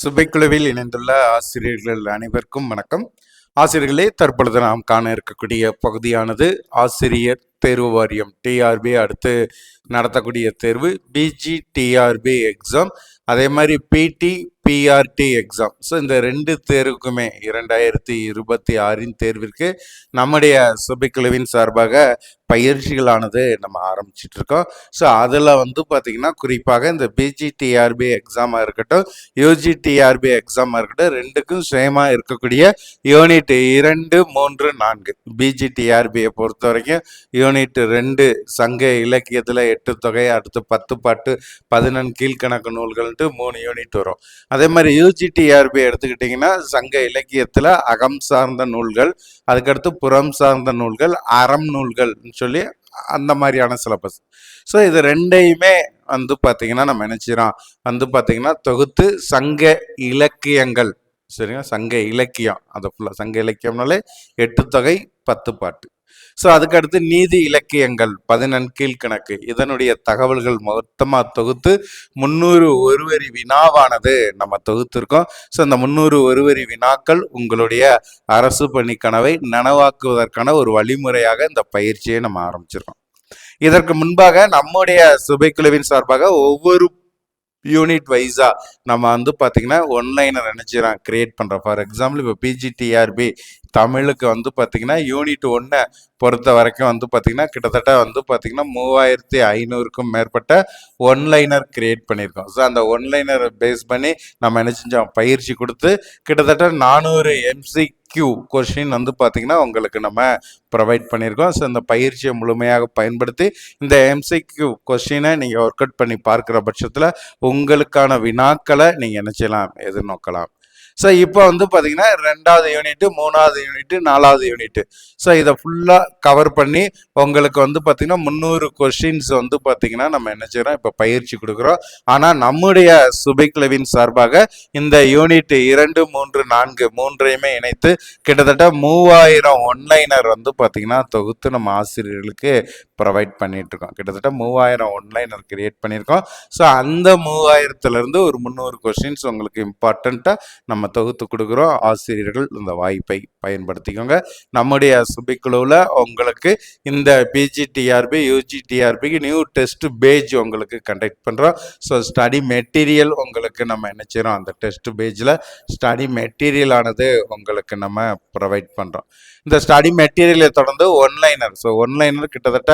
சுபைக்குழுவில் இணைந்துள்ள ஆசிரியர்கள் அனைவருக்கும் வணக்கம். ஆசிரியர்களே, தற்பொழுது நாம் காண இருக்கக்கூடிய பகுதியானது ஆசிரியர் தேர்வு வாரியம் டிஆர்பி அடுத்து நடத்தக்கூடிய தேர்வு பிஜிடிஆர்பி எக்ஸாம், அதே மாதிரி பிடி பிஆர்டி எக்ஸாம். ஸோ இந்த ரெண்டு தேர்வுக்குமே 2026 தேர்விற்கு நம்முடைய சுபைக்குழுவின் சார்பாக பயிற்சிகளானது நம்ம ஆரம்பிச்சிட்டு இருக்கோம். ஸோ அதில் பார்த்தீங்கன்னா குறிப்பாக இந்த பிஜிடிஆர்பி எக்ஸாமாக இருக்கட்டும், யூஜிடிஆர்பி எக்ஸாமாக இருக்கட்டும், ரெண்டுக்கும் சேமாக இருக்கக்கூடிய யூனிட் 2, 3, 4. பிஜிடிஆர்பியை பொறுத்த வரைக்கும் யூனிட் 2 சங்க இலக்கியத்தில் 8 தொகை, அடுத்து 10 பாட்டு, 11 கீழ்கணக்கு நூல்கள்ட்டு 3 யூனிட் வரும். அதே மாதிரி யூஜிடிஆர்பி எடுத்துக்கிட்டிங்கன்னா சங்க இலக்கியத்தில் அகம் சார்ந்த நூல்கள், அதுக்கடுத்து புறம் சார்ந்த நூல்கள், அறம் நூல்கள் சொல்லி அந்த மாதிரியான சிலபஸ். ஸோ இது ரெண்டையுமே பார்த்தீங்கன்னா நம்ம நினைச்சிடறோம் பார்த்தீங்கன்னா தொகுத்து சங்க இலக்கியங்கள், சரிங்க, சங்க இலக்கியம் அதை ஃபுல்லாக சங்க இலக்கியம்னாலே 8 தொகை 10 பாட்டு. ஸோ அதுக்கடுத்து நீதி இலக்கியங்கள் 11 கீழ்கணக்கு, இதனுடைய தகவல்கள் மொத்தமாக தொகுத்து 300 ஒருவரி வினாவானது நம்ம தொகுத்திருக்கோம். ஸோ அந்த 300 ஒருவரி வினாக்கள் உங்களுடைய அரசு பணி கனவை நனவாக்குவதற்கான ஒரு வழிமுறையாக இந்த பயிற்சியை நம்ம ஆரம்பிச்சிருக்கோம். இதற்கு முன்பாக நம்முடைய சுபைக்குழுவின் சார்பாக ஒவ்வொரு யூனிட் வைஸா நம்ம பார்த்தீங்கன்னா ஒன்லைனர் நினைச்சிடறோம் கிரியேட் பண்ணுறோம். ஃபார் எக்ஸாம்பிள் இப்போ பிஜிடிஆர்பி தமிழுக்கு பார்த்தீங்கன்னா யூனிட் 1 பொறுத்த வரைக்கும் பார்த்தீங்கன்னா கிட்டத்தட்ட பார்த்தீங்கன்னா 3500க்கும் மேற்பட்ட ஒன்லைனர் கிரியேட் பண்ணியிருக்கோம். ஸோ அந்த ஒன்லைனரை பேஸ் பண்ணி நம்ம என்ன செஞ்சோம், பயிற்சி கொடுத்து கிட்டத்தட்ட 400 MCQ கொஸ்டின் பார்த்தீங்கன்னா உங்களுக்கு நம்ம ப்ரொவைட் பண்ணியிருக்கோம். ஸோ இந்த பயிற்சியை முழுமையாக பயன்படுத்தி இந்த MCQ கொஸ்டினை நீங்கள் ஒர்க் அவுட் பண்ணி பார்க்குற பட்சத்தில் உங்களுக்கான வினாக்களை நீங்கள் என்ன செய்யலாம், எதிர்நோக்கலாம். ஸோ இப்போ பார்த்தீங்கன்னா 2வது யூனிட், 3வது யூனிட், 4வது யூனிட், ஸோ இதை ஃபுல்லாக கவர் பண்ணி உங்களுக்கு பார்த்தீங்கன்னா 300 கொஸ்டின்ஸ் பார்த்தீங்கன்னா நம்ம என்ன செய்கிறோம், இப்போ பயிற்சி கொடுக்குறோம். ஆனால் நம்முடைய சுபைக்குழுவின் சார்பாக இந்த யூனிட் 2, 3, 4 மூன்றையுமே இணைத்து கிட்டத்தட்ட 3000 ஒன்லைனர் பார்த்தீங்கன்னா தொகுத்து நம்ம ஆசிரியர்களுக்கு ப்ரொவைட் பண்ணிட்டு இருக்கோம். கிட்டத்தட்ட 3000 ஒன்லைனர் கிரியேட் பண்ணியிருக்கோம். ஸோ அந்த 3000லேருந்து ஒரு 300 கொஸ்டின்ஸ் உங்களுக்கு இம்பார்ட்டண்ட்டாக நம்ம தொகுத்து கொடுக்குறோம். ஆசிரியர்கள் இந்த வாய்ப்பை பயன்படுத்திக்கோங்க. நம்முடைய சுபைக்குழுவில் உங்களுக்கு இந்த பிஜிடிஆர்பி யூஜிடிஆர்பிக்கு நியூ டெஸ்ட் பேஜ் உங்களுக்கு கண்டக்ட் பண்ணுறோம். ஸோ ஸ்டடி மெட்டீரியல் உங்களுக்கு நம்ம என்ன செய்கிறோம், அந்த டெஸ்ட் பேஜில் ஸ்டடி மெட்டீரியல் ஆனது உங்களுக்கு நம்ம ப்ரொவைட் பண்ணுறோம். இந்த ஸ்டடி மெட்டீரியலை தொடர்ந்து ஒன்லைனர், ஸோ ஒன்லைனர் கிட்டத்தட்ட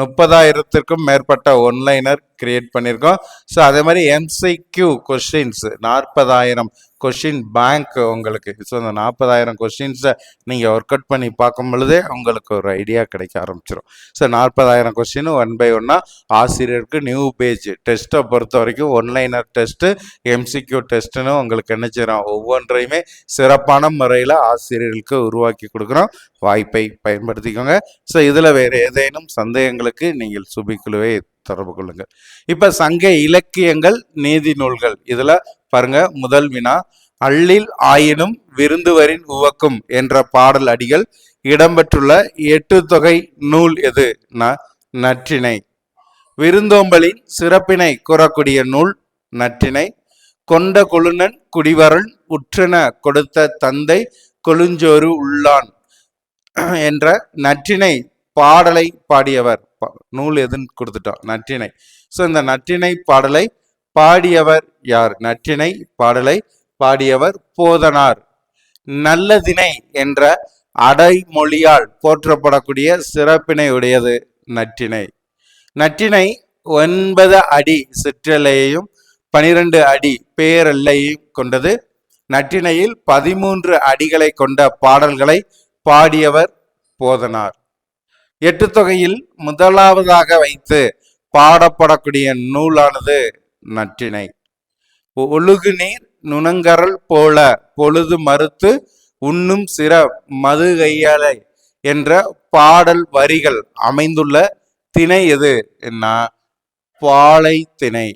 30,000க்கும் மேற்பட்ட ஒன்லைனர் கிரியேட் பண்ணியிருக்கோம். ஸோ அதே மாதிரி MCQ கொஸ்டின்ஸ் 40,000 கொஸ்டின் பேங்க் உங்களுக்கு. ஸோ அந்த 40,000 கொஸ்டின்ஸை நீங்கள் ஒர்க் அவுட் பண்ணி பார்க்கும் பொழுதே உங்களுக்கு ஒரு ஐடியா கிடைக்க ஆரம்பிச்சிடும். ஸோ 40,000 கொஸ்டின் 1 by 1 ஆசிரியருக்கு நியூ பேஜ் டெஸ்ட்டை பொறுத்த வரைக்கும் ஒன்லைனர் டெஸ்ட்டு, MCQ டெஸ்ட்டுன்னு உங்களுக்கு என்ன செய்கிறோம், ஒவ்வொன்றையுமே சிறப்பான முறையில் ஆசிரியர்களுக்கு உருவாக்கி கொடுக்குறோம். வாய்ப்பை பயன்படுத்திக்கோங்க. ஸோ இதில் வேறு ஏதேனும் சந்தேகங்களுக்கு நீங்கள் சுபைக்குழுவை தொடர்பு கொள்ளுங்கள். இப்போ சங்க இலக்கியங்கள் நீதி நூல்கள் இதில் பாருங்க, முதல் வினா, அள்ளில் ஆயினும் விருந்துவரின் உவக்கும் என்ற பாடல் அடிகள் இடம்பெற்றுள்ள 8 தொகை நூல் எது? நற்றிணை. விருந்தோம்பலின் சிறப்பினை கூறக்கூடிய நூல் நற்றிணை. கொண்ட கொழுநன் குடிவரன் உற்றென கொடுத்த தந்தை கொழுஞ்சோறு உள்ளான் என்ற நற்றிணை பாடலை பாடியவர் நூல் எதுன்னு கொடுத்துட்டோம், நற்றிணை. ஸோ இந்த நற்றிணை பாடலை பாடியவர் யார்? நற்றிணை பாடலை பாடியவர் போதனார். நல்லதினை என்ற அடைமொழியால் போற்றப்படக்கூடிய சிறப்பினை உடையது நற்றிணை. நற்றிணை 9 அடி சிற்றலையையும் 12 அடி பேரெல்லையும் கொண்டது. நற்றிணையில் 13 அடிகளை கொண்ட பாடல்களை பாடியவர் போதனார். 8 தொகையில் முதலாவதாக வைத்து பாடப்படக்கூடிய நூலானது நற்றிணை. ஒழுகு நீர் நுணங்கரல் போல பொழுது மறுத்து உண்ணும் சிற மதுகையலை என்ற பாடல் வரிகள் அமைந்துள்ள திணை எது? பாலை திணை.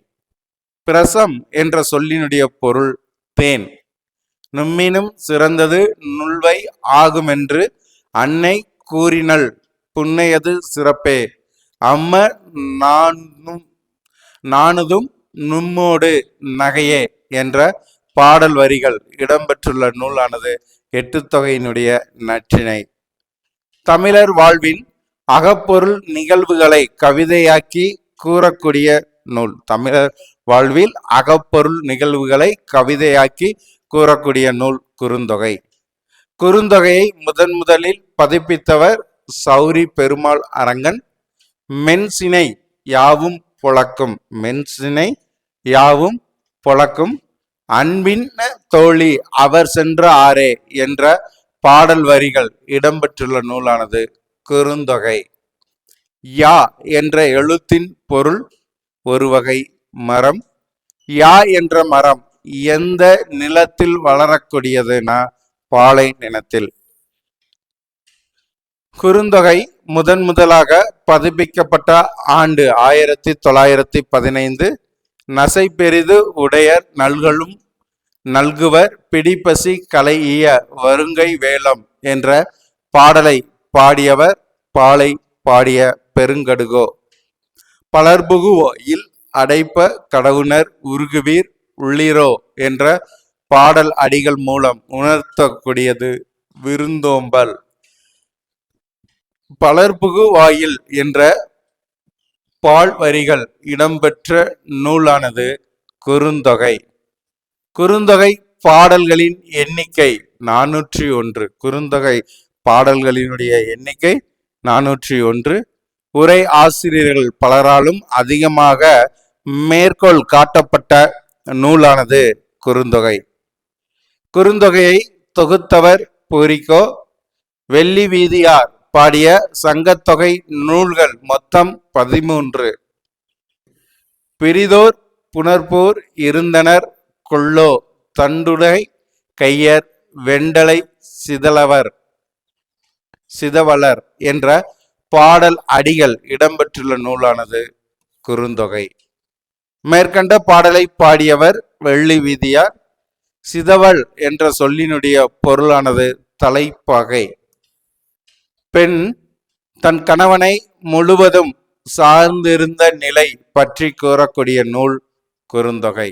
பிரசம் என்ற சொல்லினுடைய பொருள் தேன். நும்மினும் சிறந்தது நுள்வை ஆகுமென்று அன்னை கூறினள் புன்னையது சிறப்பே. அம்ம நானுதும் நும்மோடு நகையே என்ற பாடல் வரிகள் இடம்பெற்றுள்ள நூலானது எட்டுத்தொகையினுடைய நற்றிணை. தமிழர் வாழ்வின் அகப்பொருள் நிகழ்வுகளை கவிதையாக்கி கூறக்கூடிய நூல். தமிழர் வாழ்வில் அகப்பொருள் நிகழ்வுகளை கவிதையாக்கி கூறக்கூடிய நூல் குறுந்தொகை. குறுந்தொகையை முதலில் பதிப்பித்தவர் சௌரி பெருமாள் அரங்கன். மென்சினை யாவும் பொழக்கும், மென்சினை யாவும் பொழக்கும் அன்பின் தோழி அவர் சென்ற ஆரே என்ற பாடல் வரிகள் இடம்பெற்றுள்ள நூலானது குறுந்தொகை. யா என்ற எழுத்தின் பொருள் ஒரு வகை மரம். யா என்ற மரம் எந்த நிலத்தில் வளரக்கூடியதுனா பாலை நிலத்தில். குறுந்தொகை முதலாக பதிப்பிக்கப்பட்ட ஆண்டு 1915. நசை பெரிது உடையர் நல்களும் நல்குவர் பிடிப்பசி கலையிய வருங்கை வேலம் என்ற பாடலை பாடியவர் பாலை பாடிய பெருங்கடுகோ. பலர்புகுவோயில் அடைப்ப கடவுணர் உருகுவீர் உள்ளிரோ என்ற பாடல் அடிகள் மூலம் உணர்த்தக்கூடியது விருந்தோம்பல். பலர்புகு வாயில் என்ற பால் வரிகள் இடம்பெற்ற நூலானது குறுந்தொகை. குறுந்தொகை பாடல்களின் எண்ணிக்கை 401. குறுந்தொகை பாடல்களினுடைய எண்ணிக்கை 401. உரை ஆசிரியர்கள் பலராலும் அதிகமாக மேற்கோள் காட்டப்பட்ட நூலானது குறுந்தொகை. குறுந்தொகையை தொகுத்தவர் பூரிக்கோ. வெள்ளி வீதியார் பாடிய சங்கத்தொகை நூல்கள் மொத்தம் 13. பிரிதோர் புணர்போர் இருந்தனர் கொள்ளோ தண்டுடை கையர் வெண்டலை சிதவலர் என்ற பாடல் அடிகள் இடம்பெற்றுள்ள நூலானது குறுந்தொகை. மேற்கண்ட பாடலை பாடியவர் வெள்ளி வீதியார். சிதவல் என்ற சொல்லினுடைய பொருளானது தலைப்பாகை. பெண் தன் கணவனை முழுவதும் சார்ந்திருந்த நிலை பற்றி கூறக்கூடிய நூல் குறுந்தொகை.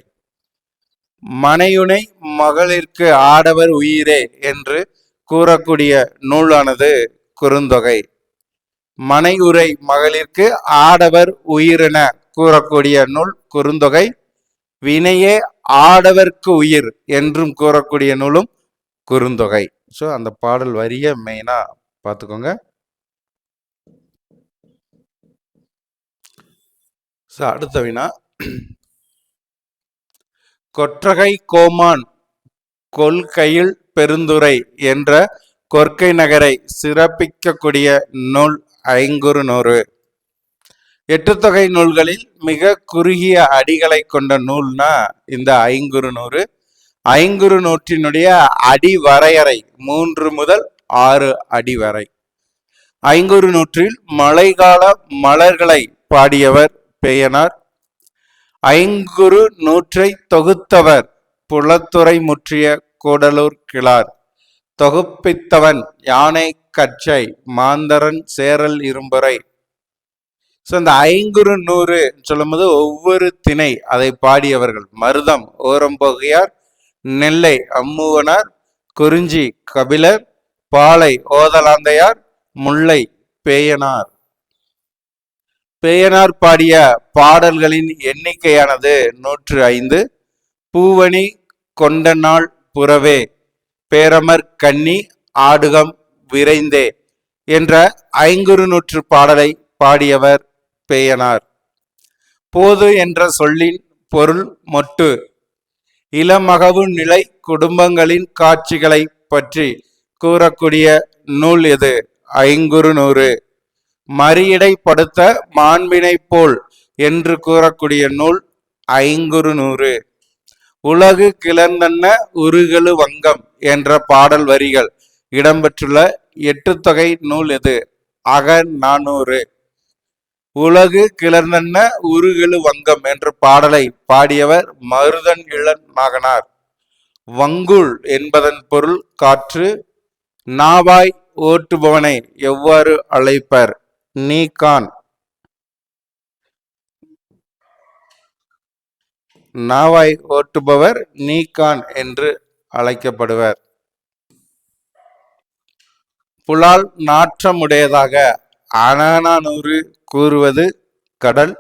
மனையுனை மகளிர்க்கு ஆடவர் உயிரே என்று கூறக்கூடிய நூலானது குறுந்தொகை. மனையுரை மகளிர்க்கு ஆடவர் உயிரென கூறக்கூடிய நூல் குறுந்தொகை. வினையே ஆடவர்க்கு உயிர் என்றும் கூறக்கூடிய நூலும் குறுந்தொகை. ஸோ அந்த பாடல் வரிய மெயினா பார்த்துக்கோங்க. அடுத்த வினா, கொற்றகை கோமான் கொள்கையில் பெருந்துரை என்ற கொற்கை நகரை சிறப்பிக்கக்கூடிய நூல் ஐங்குறுநூறு. எட்டுத்தொகை நூல்களில் மிக குறுகிய அடிகளை கொண்ட நூல்னா இந்த ஐங்குறுநூறு. ஐங்குறுநூற்றினுடைய அடி வரையறை 3 முதல் 6 அடி வரை. ஐங்குறுநூற்றில் மழைக்கால மலர்களை பாடியவர் பேயனார். ஐங்குறு நூற்றை தொகுத்தவர் புலத்துறை முற்றிய கூடலூர் கிழார். தொகுப்பித்தவன் யானை கச்சை மாந்தரன் சேரல் இரும்புரை. இந்த ஐங்குறு நூறு சொல்லும் போது ஒவ்வொரு திணை அதை பாடியவர்கள் மருதம் ஓரம்பொகையார், நெல்லை அம்முவனார், குறிஞ்சி கபிலர், பாலை ஓதலாந்தையார், முல்லை பேயனார். பேயனார் பாடிய பாடல்களின் எண்ணிக்கையானது 105. பூவணி கொண்ட நாள் புறவே பேரமர் கன்னி ஆடுகம் விரைந்தே என்ற ஐங்குறுநூற்று பாடலை பாடியவர் பேயனார். போது என்ற சொல்லின் பொருள் மொட்டு. இளமகவு நிலை குடும்பங்களின் காட்சிகளை பற்றி கூறக்கூடிய நூல் எது? ஐங்குறுநூறு. மறியடைப்படுத்த மாண்பினை போல் என்று கூறக்கூடிய நூல் ஐங்குறுநூறு. உலகு கிளர்ந்தன்ன உருகெழு வங்கம் என்ற பாடல் வரிகள் இடம்பெற்றுள்ள எட்டுத்தொகை நூல் எது? அகநானூறு. உலகு கிளர்ந்தன்ன உருகெழு வங்கம் என்ற பாடலை பாடியவர் மருதன் இளன் நாகனார். வங்குள் என்பதன் பொருள் காற்று. நாவாய் ஓட்டுபவனை எவ்வாறு அழைப்பர்? நீகான். நாவாய் ஓட்டுபவர் நீக்கான் என்று அழைக்கப்படுவர். புலால் நாற்றமுடையதாக அகநானூறு கூறுவது கடல்.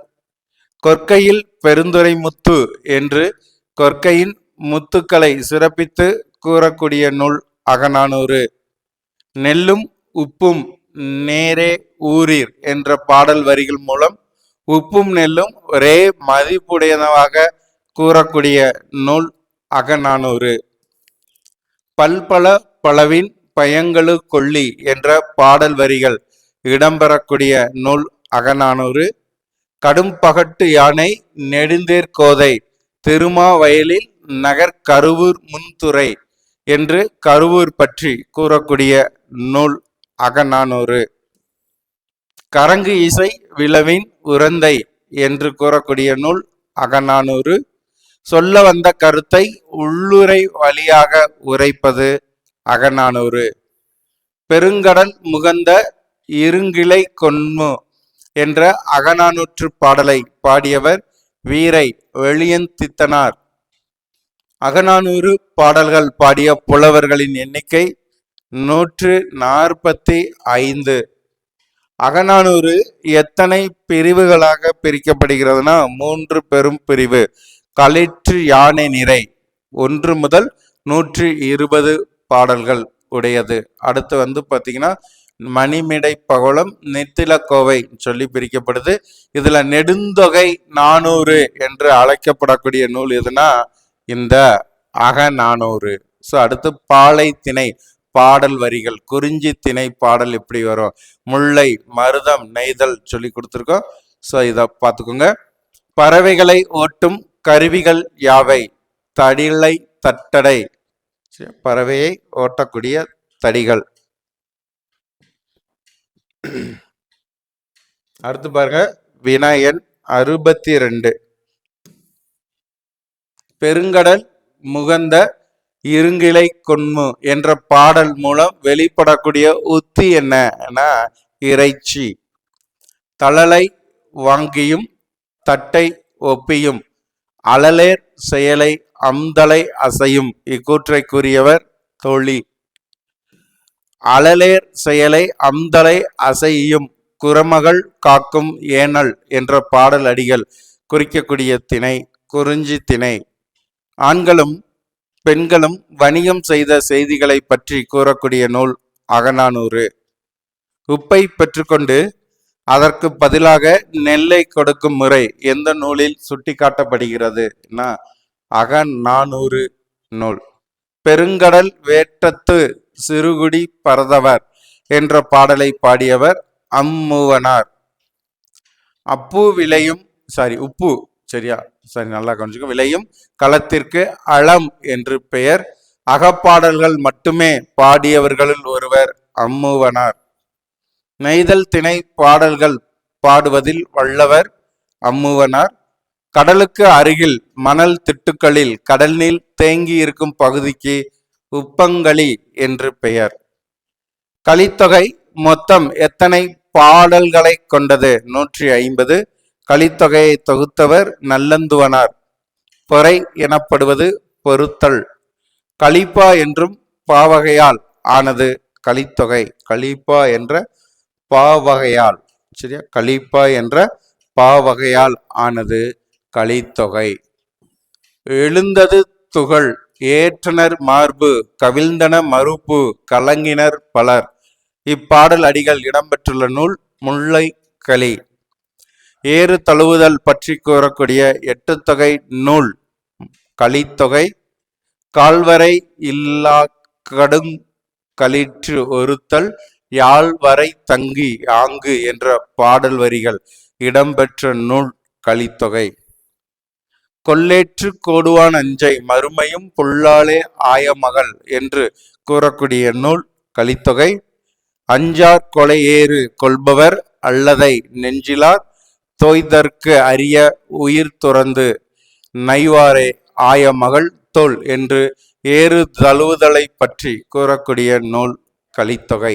கொற்கையில் பெருந்துரை முத்து என்று கொற்கையின் முத்துக்களை சிறப்பித்து கூறக்கூடிய நூல் அகநானூறு. நெல்லும் உப்பும் நேரே ஊரீர் என்ற பாடல் வரிகள் மூலம் உப்பும் நெல்லும் ஒரே மதிப்புடையதாக கூறக்கூடிய நூல் அகநானூறு. பல்பல பலவின் பயங்களு கொள்ளி என்ற பாடல் வரிகள் இடம்பெறக்கூடிய நூல் அகநானூறு. கடும் பகட்டு யானை நெடுந்தேர் கோதை திருமாவயலில் நகர் கருவூர் முன்துறை என்று கருவூர் பற்றி கூறக்கூடிய நூல் அகநானூறு. கரங்கு இசை விளவின் உரந்தை என்று கூறக்கூடிய நூல் அகநானூறு. சொல்ல வந்த கருத்தை உள்ளுரை வழியாக உரைப்பது அகநானூறு. பெருங்கடல் முகந்த இருங்கிளை கொன்மு என்ற அகநானூற்று பாடலை பாடியவர் வீரை வெளியந்தித்தனார். அகநானூறு பாடல்கள் பாடிய புலவர்களின் எண்ணிக்கை 145. அகநானூறு எத்தனை பிரிவுகளாக பிரிக்கப்படுகிறதுனா 3 பெரும் பிரிவு. களிற்று யானை நிறை 1 முதல் 120 பாடல்கள் உடையது. அடுத்து பார்த்தீங்கன்னா மணிமிடை பகலம் நித்திலக்கோவை சொல்லி பிரிக்கப்படுது. இதுல நெடுந்தொகை 400 என்று அழைக்கப்படக்கூடிய நூல் எதுனா இந்த அகநானூறு. ஸோ அடுத்து பாலை திணை பாடல் வரிகள். குறிஞ்சி திணை பாடல் எப்படி வரும், முல்லை மருதம் நெய்தல் சொல்லி கொடுத்துருக்கோம். ஸோ இதை பார்த்துக்கோங்க. பறவைகளை ஓட்டும் கருவிகள் யாவை? தடிலை தட்டடை, பறவையை ஓட்டக்கூடிய தடிகள். அடுத்து பாருங்க வினாயன் 62. பெருங்கடல் முகந்த இருங்கிளை கொன்மு என்ற பாடல் மூலம் வெளிப்படக்கூடிய உத்தி என்னன்னா இறைச்சி. தளலை வாங்கியும் தட்டை ஒப்பியும் அழலேர் செயலை அம்தலை அசையும் இக்கூற்றை கூறியவர் தோழி. அழலேர் செயலை அம்தலை அசையும் குரமகள் காக்கும் ஏனல் என்ற பாடல் அடிகள் குறிக்கக்கூடிய திணை குறிஞ்சி திணை. ஆண்களும் பெண்களும் வணிகம் செய்த செய்திகளை பற்றி கூறக்கூடிய நூல் அகநானூறு. உப்பை பெற்றுக்கொண்டு அதற்கு பதிலாக நெல்லை கொடுக்கும் முறை எந்த நூலில் சுட்டி காட்டப்படுகிறது? அகநானூறு நூல். பெருங்கடல் வேட்டத்து சிறுகுடி பரதவர் என்ற பாடலை பாடியவர் அம்மூவனார். உப்பு சரியா சரி நல்லா கவனிச்சுக்க. விளையும் களத்திற்கு அளம் என்று பெயர். அகப்பாடல்கள் மட்டுமே பாடியவர்களில் ஒருவர் அம்மூவனார். நெய்தல் திணை பாடல்கள் பாடுவதில் வல்லவர் அம்மூவனார். கடலுக்கு அருகில் மணல் திட்டுக்களில் கடல் நீர் தேங்கி இருக்கும் பகுதிக்கு உப்பங்களி என்று பெயர். கலித்தொகை மொத்தம் எத்தனை பாடல்களை கொண்டது? 150. கலித்தொகையை தொகுத்தவர் நல்லந்துவனார். பொறை எனப்படுவது பொருத்தல். கலிப்பா என்றும் பாவகையால் ஆனது கலித்தொகை. கலிப்பா என்ற பாவகையால் சரியா கலிப்பா என்ற பாவகையால் ஆனது கலித்தொகை. எழுந்தது துகள் ஏற்றனர் மார்பு கவிழ்ந்தன மறுப்பு கலங்கினர் பலர். இப்பாடல் அடிகள் இடம்பெற்றுள்ள நூல் முல்லை களி. ஏறு தழுவுதல் பற்றி கூறக்கூடிய 8 தொகை நூல் கலித்தொகை. கால்வரை இல்லா கடும் களிற்று ஒருத்தல் யாழ்வரை தங்கி ஆங்கு என்ற பாடல் வரிகள் இடம்பெற்ற நூல் கலித்தொகை. கொல்லேற்று கோடுவான் அஞ்சை மறுமையும் புல்லாலே ஆயமகள் என்று கூறக்கூடிய நூல் கலித்தொகை. அஞ்சார் கொலை ஏறு கொள்பவர் அல்லதை நெஞ்சிலார் தோய்தற்கு அரிய உயிர் துறந்து நைவாரே ஆய மகள் தோல் என்று ஏறு தழுவுதலை பற்றி கூறக்கூடிய நூல் கலித்தொகை.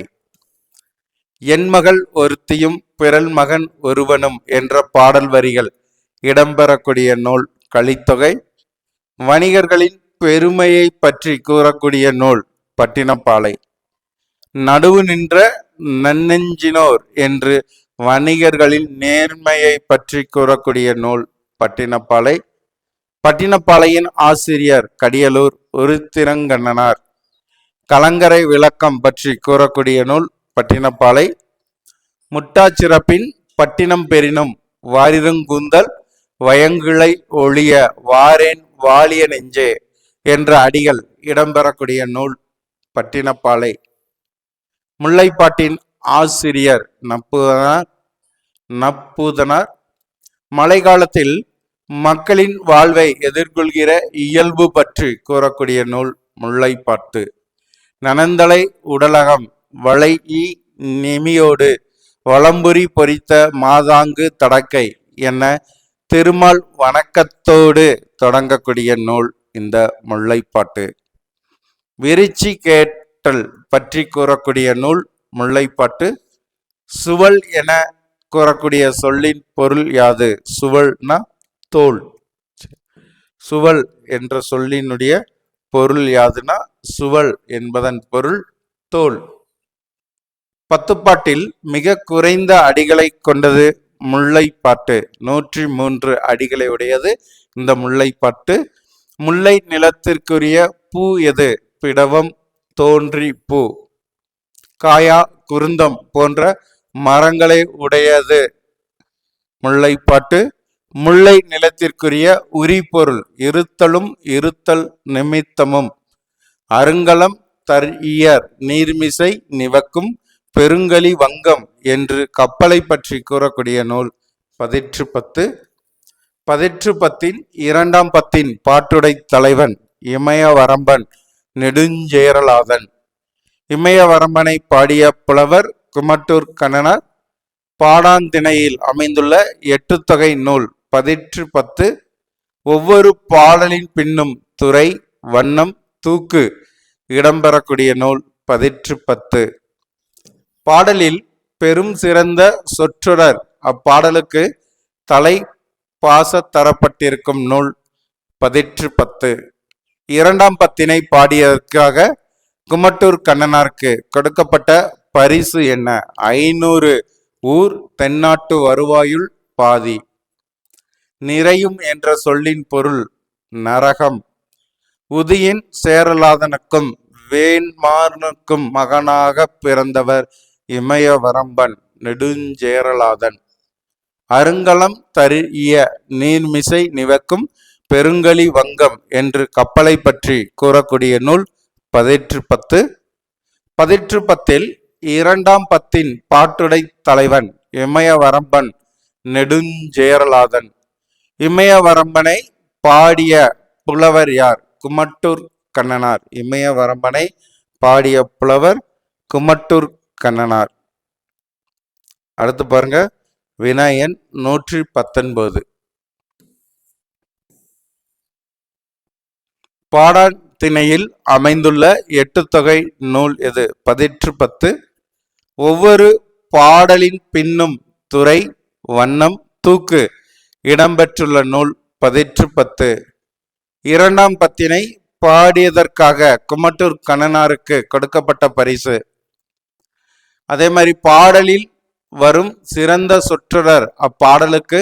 என் மகள் ஒருத்தியும் பிறல் மகன் ஒருவனும் என்ற பாடல் வரிகள் இடம்பெறக்கூடிய நூல் கலித்தொகை. வணிகர்களின் பெருமையை பற்றி கூறக்கூடிய நூல் பட்டினப்பாலை. நடுவு நின்ற நன்னெஞ்சினோர் என்று வணிகர்களின் நேர்மையை பற்றி கூறக்கூடிய நூல் பட்டினப்பாலை. பட்டினப்பாலையின் ஆசிரியர் கடியலூர் உருத்திரங்கண்ணனார். கலங்கரை விளக்கம் பற்றி கூறக்கூடிய நூல் பட்டினப்பாலை. முட்டாச்சிறப்பின் பட்டினம் பெறினும் வாரிருங்கூந்தல் வயங்கிளை ஒளிய வாரேன் வாலிய நெஞ்சே என்ற அடிகள் இடம்பெறக்கூடிய நூல் பட்டினப்பாலை. முல்லைப்பாட்டின் ஆசிரியர் நப்பூதனார். மழை காலத்தில் மக்களின் வாழ்வை எதிர்கொள்கிற இயல்பு பற்றி கூறக்கூடிய நூல் முல்லைப்பாட்டு. நனந்தலை உடலகம் வளை நெமியோடு வளம்புரி பொறித்த மாதாங்கு தடக்கை என திருமால் வணக்கத்தோடு தொடங்கக்கூடிய நூல் இந்த முல்லைப்பாட்டு. விரிச்சி கேட்டல் பற்றி கூறக்கூடிய நூல் முல்லைப்பாட்டு. சுவல் என கூறக்கூடிய சொல்லின் பொருள் யாது? சுவல்னா தோல். சுவல் என்ற சொல்லினுடைய பொருள் யாதுனா சுவல் என்பதன் பொருள் தோல். பத்துப்பாட்டில் மிக குறைந்த அடிகளை கொண்டது முல்லைப்பாட்டு. 103 அடிகளை உடையது இந்த முல்லைப்பாட்டு. முல்லை நிலத்திற்குரிய பூ எது? பிடவம், தோன்றி பூ. காயா, குருந்தம் போன்ற மரங்களை உடையது முல்லைப்பாட்டு. முல்லை நிலத்திற்குரிய உரிபொருள் இருத்தலும் இருத்தல் நிமித்தமும். அருங்கலம் தரியர் நீர்மிசை நிவக்கும் பெருங்கலி வங்கம் என்று கப்பலை பற்றி கூறக்கூடிய நூல் பதிற்றுப்பத்து. பதிற்றுப்பத்தின் 2ஆம் பத்தின் பாட்டுடை தலைவன் இமயவரம்பன் நெடுஞ்சேரலாதன். இமயவரம்பனை பாடிய புலவர் குமட்டூர் கண்ணனார். பாடாந்திணையில் அமைந்துள்ள 8 தொகை நூல் பதிற்றுப்பத்து. ஒவ்வொரு பாடலின் பின்னும் துறை, வண்ணம், தூக்கு இடம்பெறக்கூடிய நூல் பதிற்றுப்பத்து. பாடலில் பெரும் சிறந்த சொற்றொடர் அப்பாடலுக்கு தலை பாச தரப்பட்டிருக்கும் நூல் பதிற்றுப்பத்து. 2ஆம் பத்தினை பாடியதற்காக குமட்டூர் கண்ணனாருக்கு கொடுக்கப்பட்ட பரிசு என்ன? 500 ஊர் தென்னாட்டு வருவாயுள் பாதி. நிறையும் என்ற சொல்லின் பொருள் நரகம். உதியின் சேரலாதனுக்கும் வேண்மானுக்கும் மகனாக பிறந்தவர் இமயவரம்பன் நெடுஞ்சேரலாதன். அருங்கலம் தரிய நீர்மிசை நிவக்கும் பெருங்கலி வங்கம் என்று கப்பலை பற்றி கூறக்கூடிய நூல் பதிற்றுப்பத்து. பதிற்றுப்பத்தில் 2ஆம் பத்தின் பாட்டுடை தலைவன் இமயவரம்பன் நெடுஞ்சேரலாதன். இமயவரம்பனை பாடிய புலவர் யார்? குமட்டூர் கண்ணனார். இமயவரம்பனை பாடிய புலவர் குமட்டூர் கண்ணனார். அடுத்து பாருங்க, வினாயன் 119. பாடாந்திணையில் அமைந்துள்ள 8 தொகை நூல் எது? பதிற்றுப்பத்து. ஒவ்வொரு பாடலின் பின்னும் துறை, வண்ணம், தூக்கு இடம்பெற்றுள்ள நூல் பதிற்றுப்பத்து. 2ஆம் பத்தினை பாடியதற்காக குமட்டூர் கண்ணனாருக்கு கொடுக்கப்பட்ட பரிசு. அதே மாதிரி பாடலில் வரும் சிறந்த சொற்றொடர் அப்பாடலுக்கு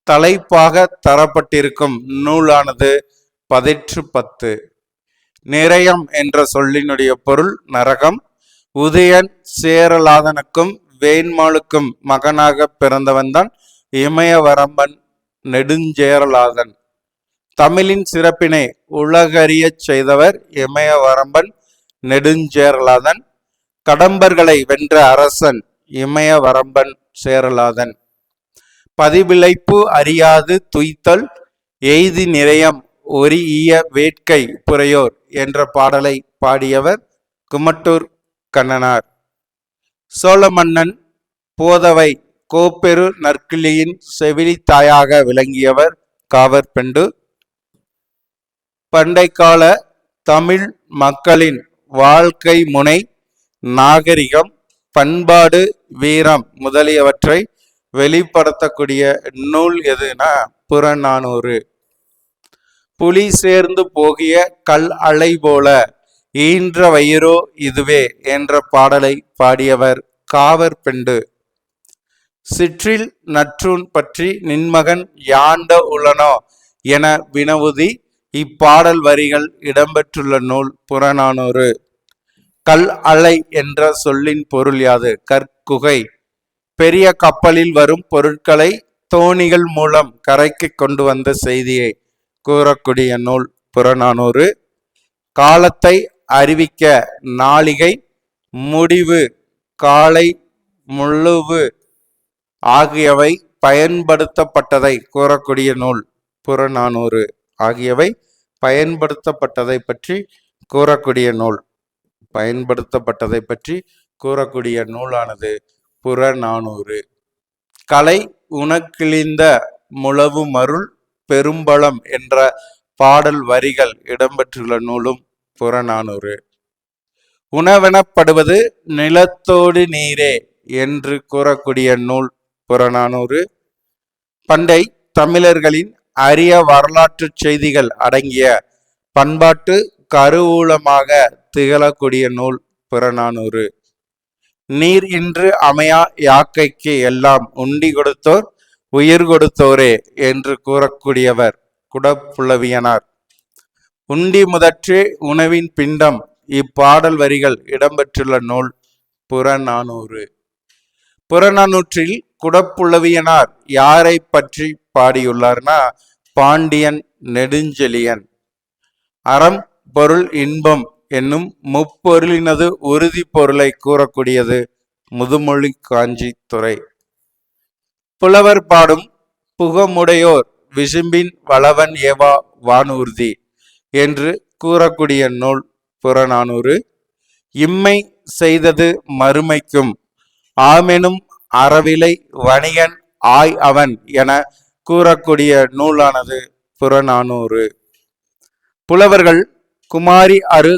தலைப்பாக தரப்பட்டிருக்கும் நூலானது பதிற்றுப்பத்து. நிறையம் என்ற சொல்லினுடைய பொருள் நரகம். உதயன் சேரலாதனுக்கும் வேண்மாளுக்கும் மகனாக பிறந்தவன்தான் இமயவரம்பன் நெடுஞ்சேரலாதன். தமிழின் சிறப்பினை உலகறியச் செய்தவர் இமயவரம்பன் நெடுஞ்சேரலாதன். கடம்பர்களை வென்ற அரசன் இமயவரம்பன் சேரலாதன். பதிவிளைப்பு அறியாது துய்த்தல் எய்தி நிறையம் ஒரிய வேட்கை புரையோர் என்ற பாடலை பாடியவர் குமட்டூர் கண்ணனார். சோழ மன்னன் போதவை கோப்பெரு நற்கிள்ளியின் செவிலித்தாயாக விளங்கியவர் காவற்பெண்டு. பண்டைக்கால தமிழ் மக்களின் வாழ்க்கை முனை, நாகரிகம், பண்பாடு, வீரம் முதலியவற்றை வெளிப்படுத்தக்கூடிய நூல் எதுனா புறநானூறு. புலி சேர்ந்து போகிய கல் அலை போல ஈன்ற வயிறோ இதுவே என்ற பாடலை பாடியவர் காவர் பெண்டு. சிற்றில் நற்றூன் பற்றி நின்மகன் யாண்ட உளனோ என வினவுதி இப்பாடல் வரிகள் இடம்பெற்றுள்ள நூல் புறநானூறு. கல் அலை என்ற சொல்லின் பொருள் யாது? கற்குகை. பெரிய கப்பலில் வரும் பொருட்களை தோணிகள் மூலம் கரைக்கு கொண்டு வந்த செய்தியை கூறக்கூடிய நூல் புறநானூறு. காலத்தை அறிவிக்க நாளிகை, முடிவு, காலை, முழுவு ஆகியவை பயன்படுத்தப்பட்டதை கூறக்கூடிய நூல் புறநானூறு. ஆகியவை பயன்படுத்தப்பட்டதை பற்றி கூறக்கூடிய நூல் பயன்படுத்தப்பட்டதை பற்றி கூறக்கூடிய நூலானது புறநானூறு. கலை உனக்கிழிந்த முழவு மருள் பெரும்பலம் என்ற பாடல் வரிகள் இடம்பெற்றுள்ள நூலும் புறநானூறு. உணவெனப்படுவது நிலத்தோடு நீரே என்று கூறக்கூடிய நூல் புறநானூறு. பண்டை தமிழர்களின் அரிய வரலாற்று செய்திகள் அடங்கிய பண்பாட்டு கருவூலமாக திகழக்கூடிய நூல் புறநானூறு. நீர் இன்று அமையா யாக்கைக்கு எல்லாம் உண்டி கொடுத்தோர் உயிர் கொடுத்தோரே என்று கூறக்கூடியவர் குடப்புலவியனார். உண்டி முதற்றே உணவின் பிண்டம் இப்பாடல் வரிகள் இடம்பெற்றுள்ள நூல் புறநானூறு. புறநானூற்றில் குடப்புலவியனார் யாரை பற்றி பாடியுள்ளார்னா பாண்டியன் நெடுஞ்செழியன். அறம் பொருள் இன்பம் என்னும் முப்பொருளினது உறுதி பொருளை கூறக்கூடியது முதுமொழி காஞ்சி துறை. புலவர் பாடும் புகமுடையோர் விசும்பின் வளவன் ஏவா வானூர்தி என்று கூறக்கூடிய நூல் புறநானூறு. இம்மை செய்தது மறுமைக்கும் ஆமெனும் அறவிலை வணிகன் ஆய் அவன் என கூறக்கூடிய நூலானது புறநானூறு. புலவர்கள் குமாரி ஆறு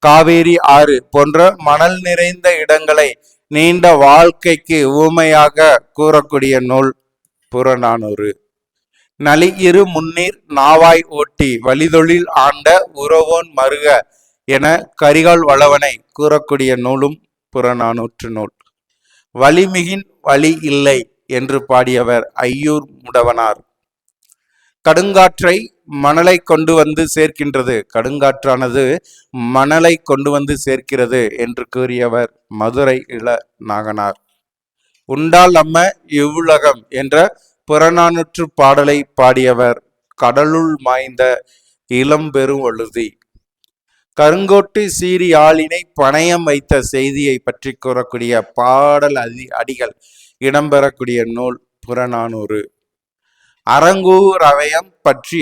காவேரி ஆறு போன்ற மணல் நிறைந்த இடங்களை நீண்ட வாழ்க்கைக்கு ஊமையாக கூறக்கூடிய நூல் புறநானூறு. நலி இரு முன்னீர் நாவாய் ஓட்டி வழிதொழில் ஆண்ட உறவோன் மருக என கரிகால் வளவனை கூறக்கூடிய நூலும் புறநானூற்று நூல். வலிமிகின் வழி இல்லை என்று பாடியவர் ஐயூர் முடவனார். கடுங்காற்றை மணலை கொண்டு வந்து சேர்க்கின்றது, கடுங்காற்றானது மணலை கொண்டு வந்து சேர்க்கிறது என்று கூறியவர் மதுரை இள நாகனார். உண்டால் நம்ம இவ்வுலகம் என்ற புறநானூற்று பாடலை பாடியவர் கடலுள் மாய்ந்த இளம்பெருவழுதி. கருங்கோட்டு சீறி ஆளினை பணயம் வைத்த செய்தியை பற்றி கூறக்கூடிய பாடல் அடிகள் இடம்பெறக்கூடிய நூல் புறநானூறு. அரங்கூர் அவயம் பற்றி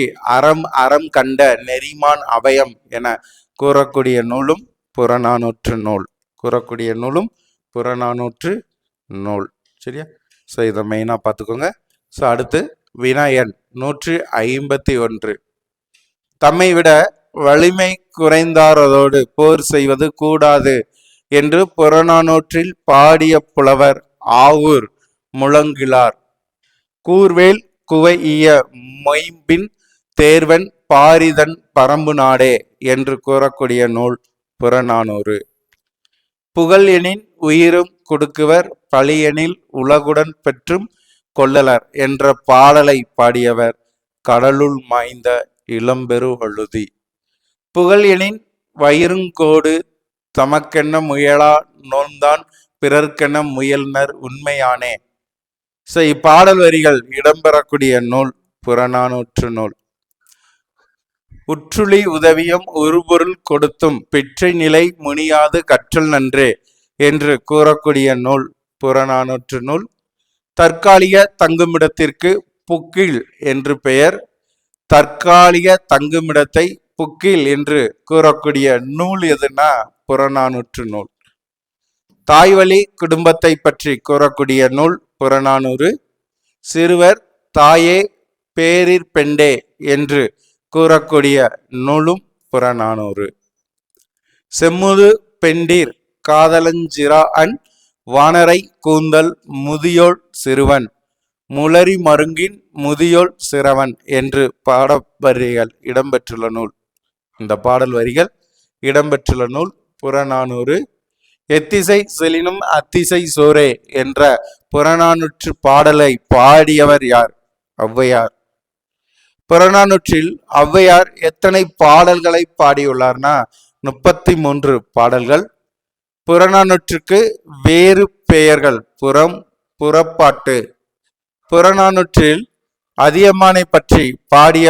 அறம் கண்ட நெறிமான் அவயம் என கூறக்கூடிய நூலும் புறநானூற்று நூல். சரியா? ஸோ இதை மெயினாக பார்த்துக்கோங்க. ஸோ அடுத்து வினயன் 151. தம்மை விட வலிமை குறைந்தாரதோடு போர் செய்வது கூடாது என்று புறநானூற்றில் பாடிய புலவர் ஆவூர் முழங்கிலார். கூர்வேல் குவைஇய மொயம்பின் தேர்வன் பாரிதன் பரம்பு நாடே என்று கூறக்கூடிய நூல் புறநானூறு. புகழ் எனின் உயிரும் கொடுக்குவர் பழியெனில் உலகுடன் பெற்றும் கொள்ளலர் என்ற பாடலை பாடியவர் கடலுள் மாய்ந்த இளம்பெருவழுதி. புகழ் எனின் வயிறுங்கோடு தமக்கென்ன முயலா நோன்தான் பிறர்க்கென முயல்னர் உண்மையானே. ஸோ இப்பாடல் வரிகள் இடம்பெறக்கூடிய நூல் புறநானூற்று நூல். உற்றுளி உதவியும் உருபொருள் கொடுத்தும் பிற்றை நிலை முனியாது கற்றல் நன்றே என்று கூறக்கூடிய நூல் புறநானூற்று நூல். தற்காலிக தங்குமிடத்திற்கு புக்கில் என்று பெயர். தற்காலிக தங்குமிடத்தை புக்கில் என்று கூறக்கூடிய நூல் எதுனா புறநானூற்று நூல். தாய்வழி குடும்பத்தை பற்றி கூறக்கூடிய நூல் புறநானூறு. சிறுவர் தாயே பேரிற் பெண்டே என்று கூறக்கூடிய நூலும் புறநானூறு. செம்முது பெண்டீர் காதலஞ்சிரா வானரை கூந்தல் முதியோள் சிறுவன் முளரி மருங்கின் முதியோள் சிறவன் என்று பாடவரிகள் இடம்பெற்றுள்ள நூல். இந்த பாடல் வரிகள் இடம்பெற்றுள்ள நூல் புறநானூறு. எத்திசை செலினும் அத்திசை சோரே என்ற புறநானூற்று பாடலை பாடியவர் யார்? ஔவையார். புறநானூற்றில் ஔவையார் எத்தனை பாடல்களை பாடியுள்ளார்னா 33 பாடல்கள். புறநானூற்றுக்கு வேறு பெயர்கள் புறம், புறப்பாட்டு. புறநானூற்றில் அதியமானை பற்றி பாடிய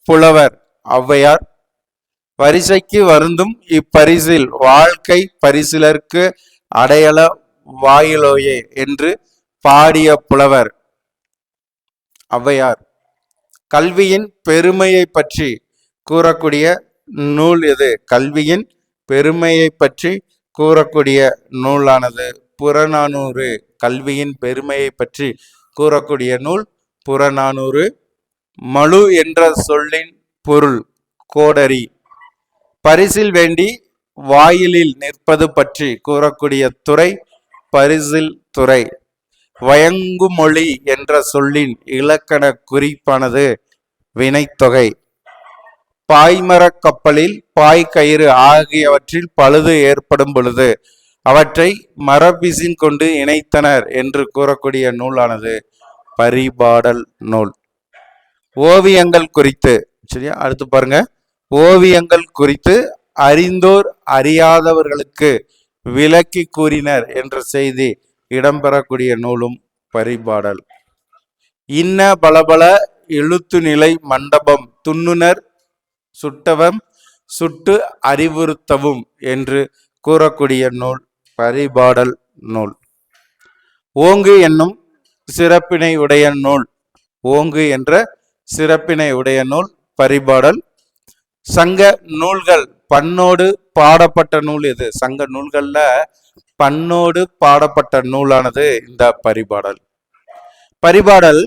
புலவர் ஔவையார். பரிசைக்கு வருந்தும் இப்பரிசில் வாழ்க்கை பரிசிலருக்கு அடையல வாயிலோயே என்று பாடிய புலவர் ஔவையார். கல்வியின் பெருமையை பற்றி கூறக்கூடிய நூல் எது? கல்வியின் பெருமையை பற்றி கூறக்கூடிய நூலானது புறநானூறு. கல்வியின் பெருமையை பற்றி கூறக்கூடிய நூல் புறநானூறு. மழு என்ற சொல்லின் பொருள் கோடரி. பரிசில் வேண்டி வாயிலில் நிற்பது பற்றி கூறக்கூடிய துறை பரிசில் துறை. வயங்குமொழி என்ற சொல்லின் இலக்கண குறிப்பானது வினைத்தொகை. பாய்மரக் கப்பலில் பாய்கயிறு ஆகியவற்றில் பழுது ஏற்படும் பொழுது அவற்றை மரபிசின் கொண்டு இணைத்தனர் என்று கூறக்கூடிய நூலானது பரிபாடல் நூல். ஓவியங்கள் குறித்து சரியா அடுத்து பாருங்க. ஓவியங்கள் குறித்து அறிந்தோர் அறியாதவர்களுக்கு விளக்கி கூறினர் என்ற செய்தி இடம்பெறக்கூடிய நூலும் பரிபாடல். இன்ன பலபல எழுத்து நிலை மண்டபம் துண்ணுனர் சுட்டவம் சுட்டு அறிவுறுத்தவும் என்று கூறக்கூடிய நூல் பரிபாடல் நூல். ஓங்கு என்னும் சிறப்பினை உடைய நூல். ஓங்கு என்ற சிறப்பினை உடைய நூல் பரிபாடல். சங்க நூல்கள் பண்ணோடு பாடப்பட்ட நூல் எது? சங்க நூல்கள்ல பண்ணோடு பாடப்பட்ட நூலானது இந்த பரிபாடல். பரிபாடல்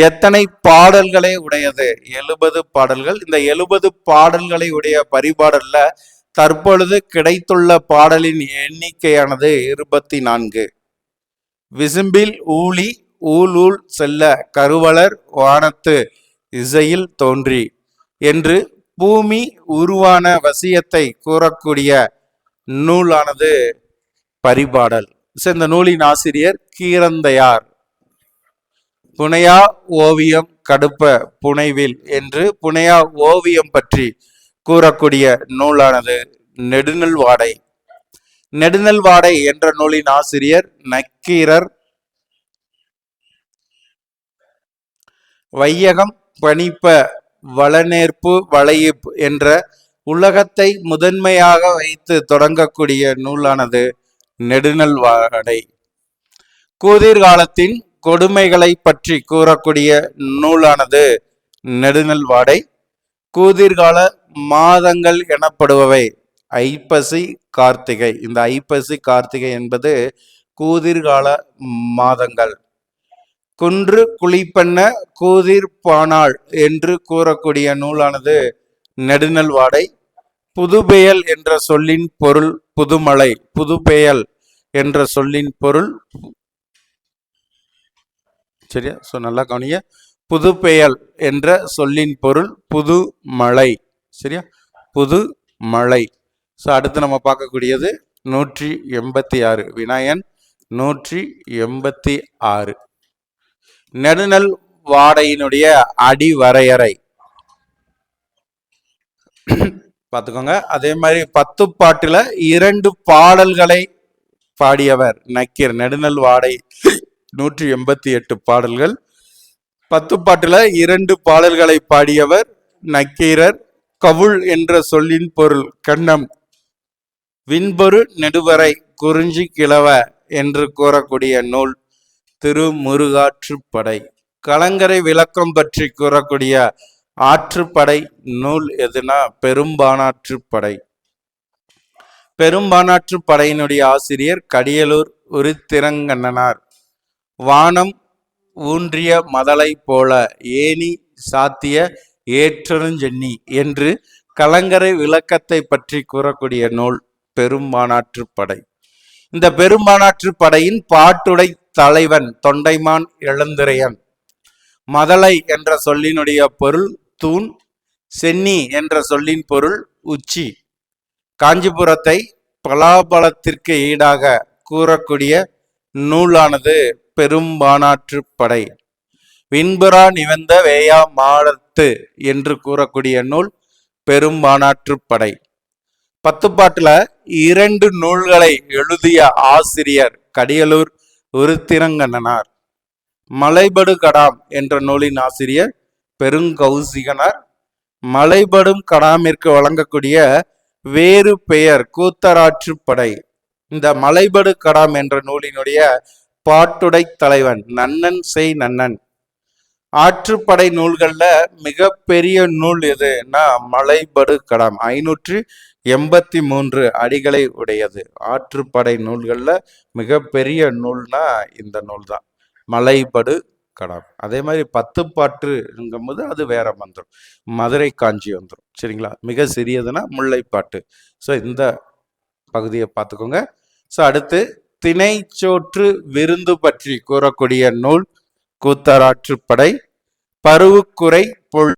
எத்தனை பாடல்களை உடையது? 70 பாடல்கள். இந்த 70 பாடல்களை உடைய பரிபாடல்ல தற்பொழுது கிடைத்துள்ள பாடலின் எண்ணிக்கையானது 24. விசும்பில் ஊழி ஊழ் ஊழ் செல்ல கருவலர் வானத்து இசையில் தோன்றி என்று பூமி உருவான வசியத்தை கூறக்கூடிய நூலானது பரிபாடல். இந்த நூலின் ஆசிரியர் கீரந்தையார். புனையா ஓவியம் கடுப்ப புனைவில் என்று புனையா ஓவியம் பற்றி கூறக்கூடிய நூலானது நெடுநல்வாடை. நெடுநல்வாடை என்ற நூலின் ஆசிரியர் நக்கீரர். வையகம் பணிப்ப வளநேர்ப்பு வளையிப் என்ற உலகத்தை முதன்மையாக வைத்து தொடங்கக்கூடிய நூலானது நெடுநல்வாடை. கூதிர்காலத்தின் கொடுமைகளை பற்றி கூறக்கூடிய நூலானது நெடுநல்வாடை. கூதிர்கால மாதங்கள் எனப்படுபவை ஐப்பசி கார்த்திகை. இந்த ஐப்பசி கார்த்திகை என்பது கூதிர்கால மாதங்கள். குன்று குளிப்பண்ண கூதிர் பானாள் என்று கூறக்கூடிய நூலானது நெடுநல்வாடை. புதுப்பெயல் என்ற சொல்லின் பொருள் புதுமலை. புதுப்பெயல் என்ற சொல்லின் பொருள் சரியா நல்லா கவனிங்க. புதுப்பெயல் என்ற சொல்லின் பொருள் புது மலை. சரியா புது மலை. அடுத்து நம்ம பார்க்கக்கூடியது 186. விநாயகன் 186. நெடுநல் வாடையினுடைய அடிவரையறை பார்த்துக்கோங்க. அதே மாதிரி 10 பாட்டுல 2 பாடல்களை பாடியவர் நக்கீர். நெடுநல் வாடை 188 பாடல்கள். 10 பாட்டுல 2 பாடல்களை பாடியவர் நக்கீரர். கவுள் என்ற சொல்லின் பொருள் கண்ணம். விண்பொரு நெடுவரை குறிஞ்சி கிழவ என்று கூறக்கூடிய நூல் திருமுருகாற்றுப்படை. கலங்கரை விளக்கம் பற்றி கூறக்கூடிய ஆற்றுப்படை நூல் எதுனா பெரும்பானாற்றுப்படை. பெரும்பானாற்றுப்படையினுடைய ஆசிரியர் கடியலூர் உருத்திரங்கண்ணனார். வானம் ஊன்றிய மதலை போல ஏனி சாத்திய ஏற்றருஞ்சென்னி என்று கலங்கரை விளக்கத்தை பற்றி கூறக்கூடிய நூல் பெரும்பானாற்றுப்படை. இந்த பெரும்பானாற்றுப்படையின் பாட்டுடை தலைவன் தொண்டைமான் இளந்திரையன். மதலை என்ற சொல்லினுடைய பொருள் தூண், சென்னி என்ற சொல்லின் பொருள் உச்சி. காஞ்சிபுரத்தை பலாபலத்திற்கு ஈடாக கூறக்கூடிய நூலானது பெரும்பானாற்றுப்படை. விண்புறா நிவந்த வேயா மாடத்து என்று கூறக்கூடிய நூல் பெரும்பானாற்றுப்படை. பத்துப்பாட்டுல 2 நூல்களை எழுதிய ஆசிரியர் கடியலூர் உருத்திரங்கண்ணனார். மலைபடு கடாம் என்ற நூலின் ஆசிரியர் பெருங்கௌசிகனார். மலைபடும் கடாமிற்கு வழங்கக்கூடிய வேறு பெயர் கூத்தராற்றுப்படை. இந்த மலைபடு கடாம் என்ற நூலினுடைய பாட்டுடை தலைவன் நன்னன் செய் நன்னன். ஆற்றுப்படை நூல்கள்ல மிகப்பெரிய நூல் எதுன்னா மலைபடு கடாம். 583 அடிகளை உடையது. ஆற்றுப்படை நூல்கள்ல மிகப்பெரிய நூல்னா இந்த நூல் தான், மலைபடு கடாம். அதே மாதிரி 10 பாட்டுங்கும் போது அது வேற வந்துடும், மதுரை காஞ்சி வந்துடும். சரிங்களா? மிக சிறியதுன்னா முல்லைப்பாட்டு. ஸோ இந்த பகுதியை பார்த்துக்கோங்க. ஸோ அடுத்து திணைச்சோற்று விருந்து பற்றி கூறக்கூடிய நூல் கூத்தராற்றுப்படை. பருவுக்குறை பொல்